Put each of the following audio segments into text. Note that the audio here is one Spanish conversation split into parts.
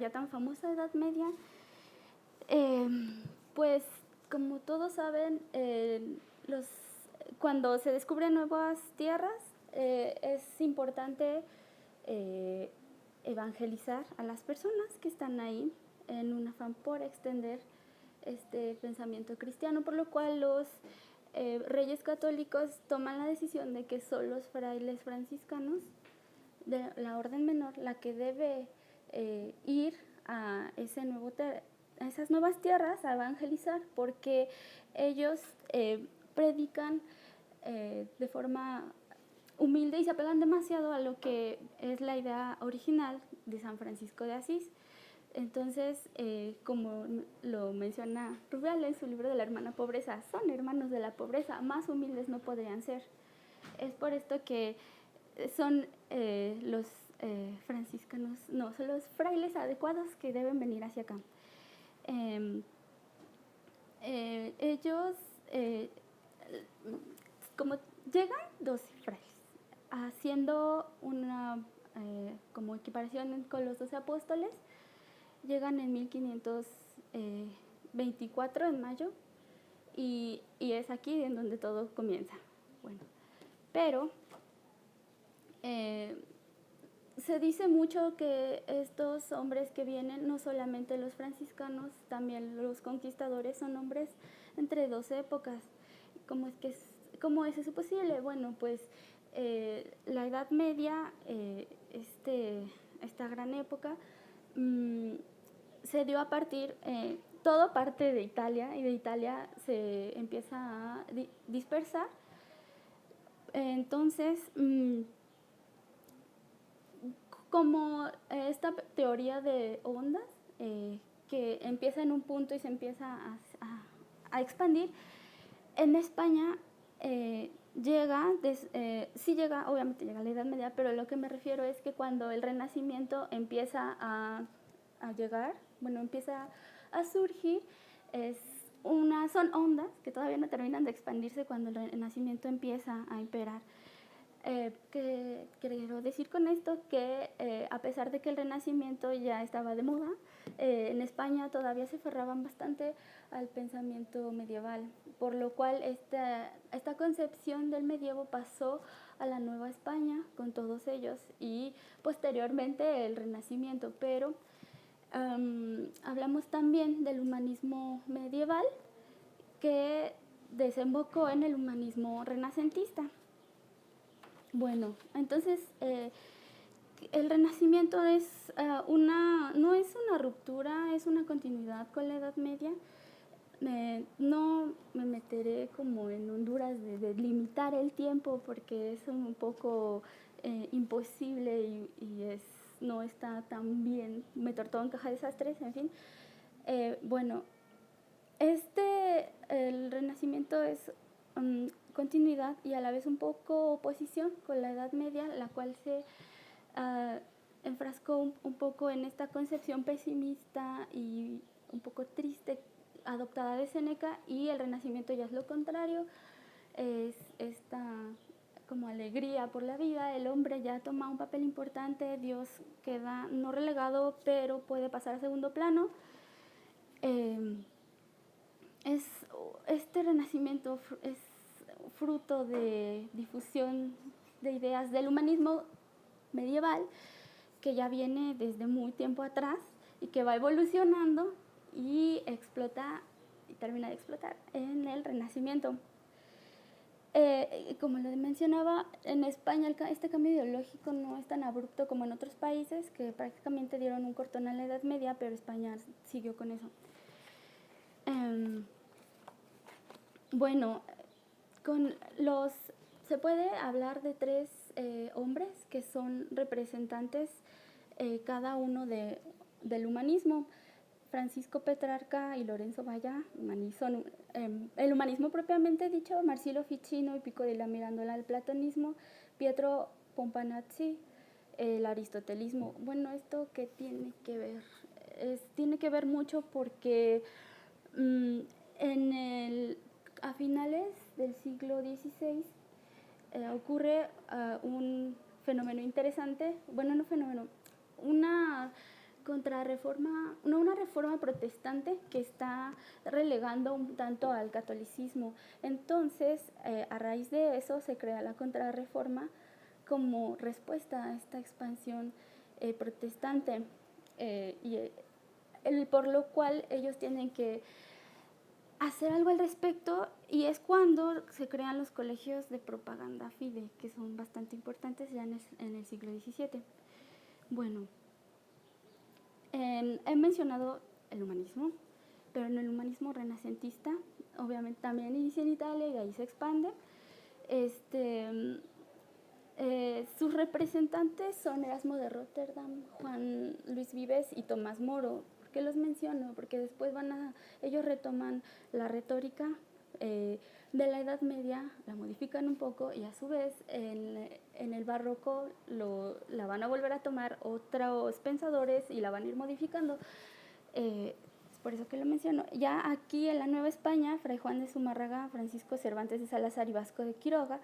ya tan famosa Edad Media, eh, pues como todos saben, cuando se descubren nuevas tierras, es importante evangelizar a las personas que están ahí en un afán por extender este pensamiento cristiano, por lo cual los reyes católicos toman la decisión de que son los frailes franciscanos de la orden menor la que debe ir a esas nuevas tierras a evangelizar, porque ellos predican de forma humilde y se apegan demasiado a lo que es la idea original de San Francisco de Asís. Entonces, como lo menciona Rubiales en su libro de la hermana pobreza, son hermanos de la pobreza, más humildes no podrían ser. Es por esto que son los franciscanos, no, son los frailes adecuados que deben venir hacia acá. Ellos, como llegan 12 frailes, haciendo una como equiparación con los 12 apóstoles, llegan en 1524, en mayo, y es aquí en donde todo comienza. Bueno, pero se dice mucho que estos hombres que vienen, no solamente los franciscanos, también los conquistadores, son hombres entre dos épocas. ¿Cómo es eso posible? Bueno, pues la Edad Media, esta gran época, se dio a partir, todo parte de Italia, y de Italia se empieza a dispersar. Entonces, como esta teoría de ondas, que empieza en un punto y se empieza a expandir, en España sí llega, obviamente llega a la Edad Media, pero lo que me refiero es que cuando el Renacimiento empieza a llegar, bueno, empieza a surgir, son ondas que todavía no terminan de expandirse cuando el Renacimiento empieza a imperar. ¿Qué quiero decir con esto? Que a pesar de que el Renacimiento ya estaba de moda, en España todavía se aferraban bastante al pensamiento medieval, por lo cual esta concepción del medievo pasó a la Nueva España con todos ellos y posteriormente el Renacimiento. Pero hablamos también del humanismo medieval, que desembocó en el humanismo renacentista. Bueno, entonces el Renacimiento no es una ruptura, es una continuidad con la Edad Media. No me meteré como en Honduras de limitar el tiempo, porque es un poco imposible y no está tan bien meter todo en caja de desastres, en fin. Bueno, el Renacimiento es continuidad y a la vez un poco oposición con la Edad Media, la cual se enfrascó un poco en esta concepción pesimista y un poco triste adoptada de Séneca, y el Renacimiento ya es lo contrario, es esta como alegría por la vida, el hombre ya toma un papel importante, Dios queda no relegado, pero puede pasar a segundo plano. Este Renacimiento es fruto de difusión de ideas del humanismo medieval, que ya viene desde muy tiempo atrás y que va evolucionando y explota y termina de explotar en el Renacimiento. Como lo mencionaba, en España este cambio ideológico no es tan abrupto como en otros países, que prácticamente dieron un cortón a la Edad Media, pero España siguió con eso. Bueno, se puede hablar de tres hombres que son representantes cada uno del humanismo: Francisco Petrarca y Lorenzo Valla. Son el humanismo propiamente dicho, Marsilio Ficino y Pico della Mirandola el platonismo, Pietro Pompanazzi el aristotelismo. Bueno, ¿esto qué tiene que ver? Tiene que ver mucho porque a finales del siglo XVI ocurre un fenómeno interesante, bueno, no fenómeno, una contrarreforma, no una reforma protestante que está relegando un tanto al catolicismo. Entonces, a raíz de eso se crea la contrarreforma como respuesta a esta expansión protestante, por lo cual ellos tienen que hacer algo al respecto, y es cuando se crean los colegios de propaganda fide, que son bastante importantes ya en el siglo XVII. Bueno, he mencionado el humanismo, pero en el humanismo renacentista, obviamente también inicia en Italia y ahí se expande. Sus representantes son Erasmo de Rotterdam, Juan Luis Vives y Tomás Moro. ¿Por qué los menciono? Porque después ellos retoman la retórica de la Edad Media, la modifican un poco, y a su vez en el barroco la van a volver a tomar otros pensadores y la van a ir modificando. Es por eso que lo menciono. Ya aquí en la Nueva España, Fray Juan de Zumárraga, Francisco Cervantes de Salazar y Vasco de Quiroga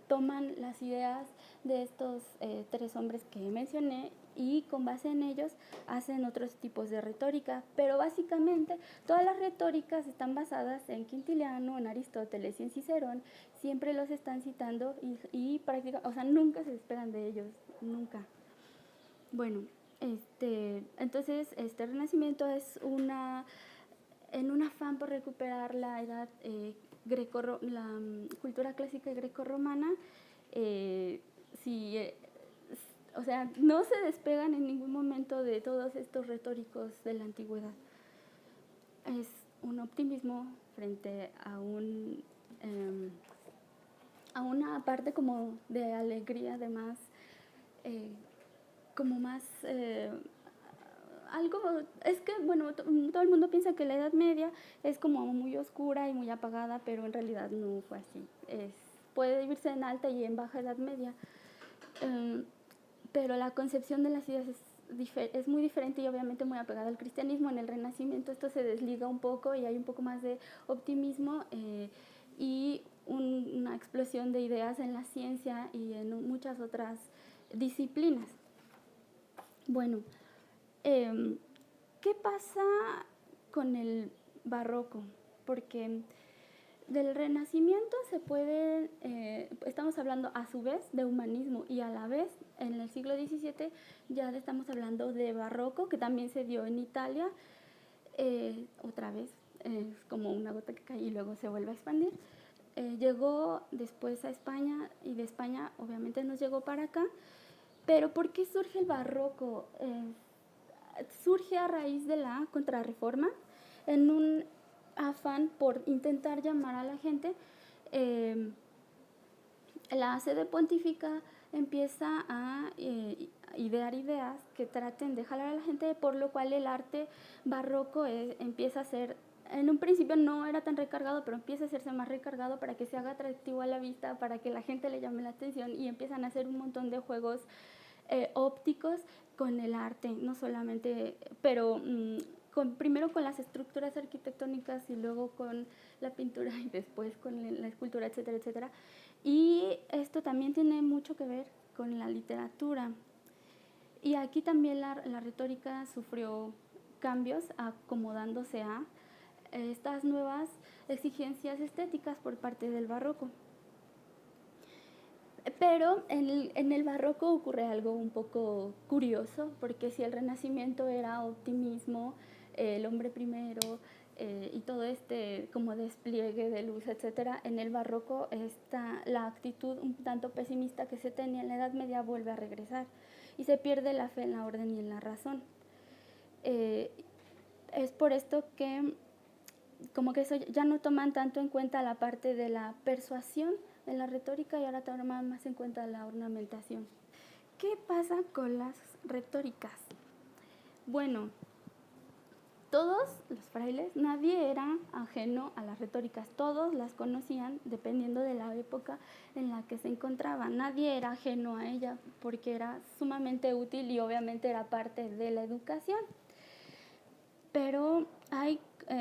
toman las ideas de estos tres hombres que mencioné, y con base en ellos hacen otros tipos de retórica, pero básicamente todas las retóricas están basadas en Quintiliano, en Aristóteles y en Cicerón. Siempre los están citando y prácticamente, o sea, nunca se despegan de ellos, nunca. Bueno, entonces este Renacimiento es en un afán por recuperar la edad la cultura clásica grecorromana. O sea, no se despegan en ningún momento de todos estos retóricos de la antigüedad. Es un optimismo frente a una parte como de alegría, de más, como más, algo, es que, bueno, todo el mundo piensa que la Edad Media es como muy oscura y muy apagada, pero en realidad no fue así. Puede vivirse en alta y en baja Edad Media, pero la concepción de las ideas es muy diferente y obviamente muy apegada al cristianismo. En el Renacimiento esto se desliga un poco y hay un poco más de optimismo y una explosión de ideas en la ciencia y en muchas otras disciplinas. Bueno, ¿qué pasa con el barroco? Porque del Renacimiento estamos hablando a su vez de humanismo, y a la vez en el siglo XVII ya estamos hablando de barroco, que también se dio en Italia, otra vez, es como una gota que cae y luego se vuelve a expandir. Llegó después a España, y de España obviamente nos llegó para acá. Pero ¿por qué surge el barroco? Surge a raíz de la Contrarreforma, en un afán por intentar llamar a la gente. La sede pontífica empieza a idear ideas que traten de jalar a la gente, por lo cual el arte barroco empieza a ser, en un principio no era tan recargado, pero empieza a hacerse más recargado para que se haga atractivo a la vista, para que la gente le llame la atención, y empiezan a hacer un montón de juegos ópticos con el arte, no solamente, pero primero con las estructuras arquitectónicas y luego con la pintura y después con la escultura, etcétera, etcétera. Y esto también tiene mucho que ver con la literatura. Y aquí también la retórica sufrió cambios acomodándose a estas nuevas exigencias estéticas por parte del barroco. Pero en el barroco ocurre algo un poco curioso, porque si el Renacimiento era optimismo, el hombre primero y todo como despliegue de luz, etcétera, en el barroco la actitud un tanto pesimista que se tenía en la Edad Media vuelve a regresar y se pierde la fe en la orden y en la razón. Es por esto que como que eso ya no toman tanto en cuenta la parte de la persuasión en la retórica, y ahora toman más en cuenta la ornamentación. ¿Qué pasa con las retóricas? Bueno, todos los frailes, nadie era ajeno a las retóricas, todos las conocían dependiendo de la época en la que se encontraban. Nadie era ajeno a ella porque era sumamente útil y obviamente era parte de la educación. Pero hay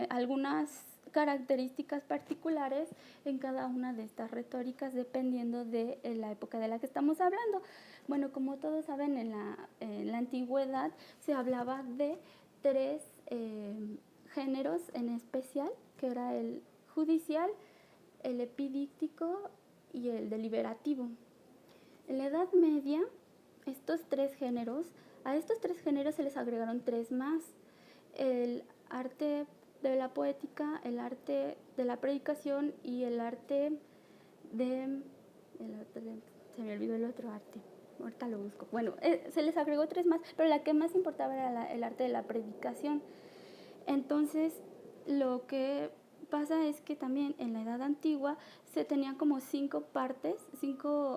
algunas características particulares en cada una de estas retóricas dependiendo de la época de la que estamos hablando. Bueno, como todos saben, en la antigüedad se hablaba de tres géneros en especial, que era el judicial, el epidíctico y el deliberativo. En la Edad Media, a estos tres géneros se les agregaron tres más: el arte de la poética, el arte de la predicación y el arte se me olvidó el otro arte, ahorita lo busco. Bueno, se les agregó tres más, pero la que más importaba era el arte de la predicación. Entonces, lo que pasa es que también en la Edad Antigua se tenían como 5 partes,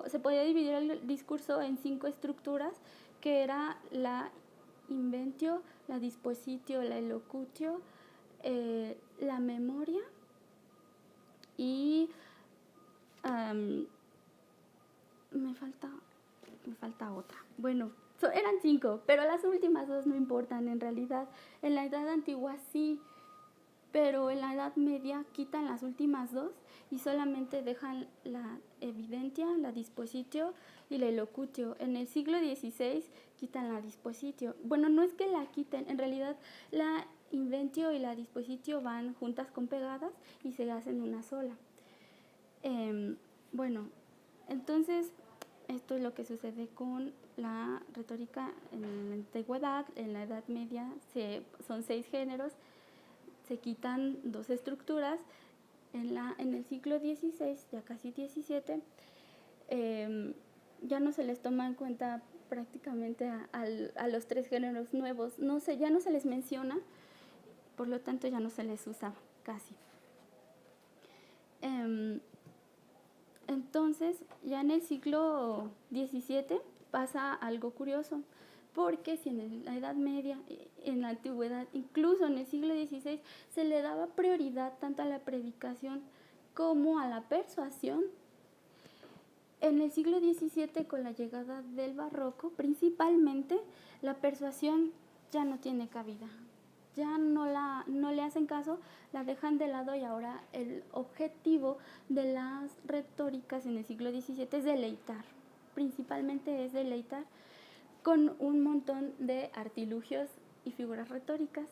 se podía dividir el discurso en 5 estructuras, que era la inventio, la dispositio, la elocutio, la memoria y me falta otra. Bueno, eran 5, pero las últimas 2 no importan en realidad. En la Edad Antigua sí, pero en la Edad Media quitan las últimas 2 y solamente dejan la evidentia, la dispositio y la elocutio. En el siglo XVI quitan la dispositio. Bueno, no es que la quiten, en realidad la inventio y la dispositio van juntas con pegadas y se hacen una sola. Bueno, entonces esto es lo que sucede con la retórica en la antigüedad. En la Edad Media son 6 géneros, se quitan 2 estructuras. En el siglo XVI, ya casi XVII, ya no se les toma en cuenta prácticamente a los 3 géneros nuevos. Ya no se les menciona, por lo tanto ya no se les usa casi. Entonces, ya en el siglo XVII pasa algo curioso, porque si en la Edad Media, en la Antigüedad, incluso en el siglo XVI, se le daba prioridad tanto a la predicación como a la persuasión, en el siglo XVII, con la llegada del barroco, principalmente, la persuasión ya no tiene cabida. Ya no le hacen caso, la dejan de lado, y ahora el objetivo de las retóricas en el siglo XVII es deleitar. Principalmente es deleitar con un montón de artilugios y figuras retóricas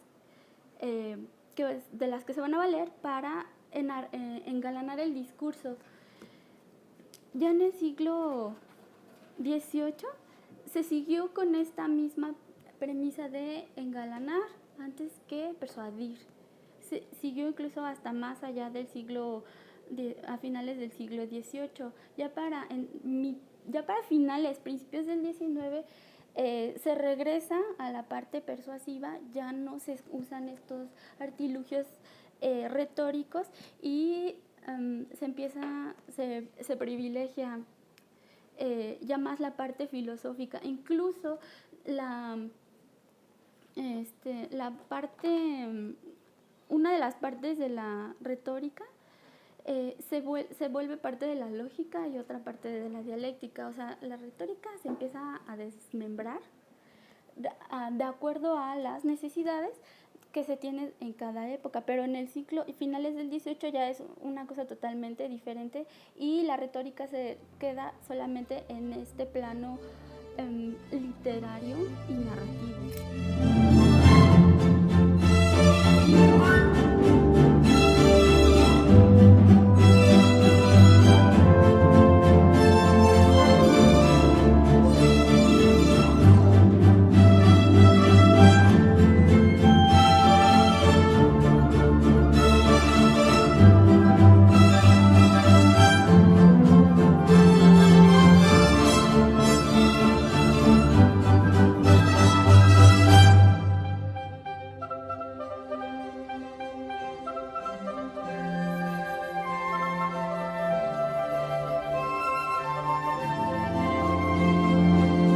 de las que se van a valer para engalanar el discurso. Ya en el siglo XVIII se siguió con esta misma premisa de engalanar antes que persuadir. Se siguió incluso hasta más allá del a finales del siglo XVIII. Ya para finales, principios del XIX, se regresa a la parte persuasiva, ya no se usan estos artilugios retóricos y se privilegia ya más la parte filosófica. Incluso una de las partes de la retórica se vuelve parte de la lógica y otra parte de la dialéctica. O sea, la retórica se empieza a desmembrar de acuerdo a las necesidades que se tienen en cada época, pero en el finales del XVIII ya es una cosa totalmente diferente, y la retórica se queda solamente en este plano literario y narrativo.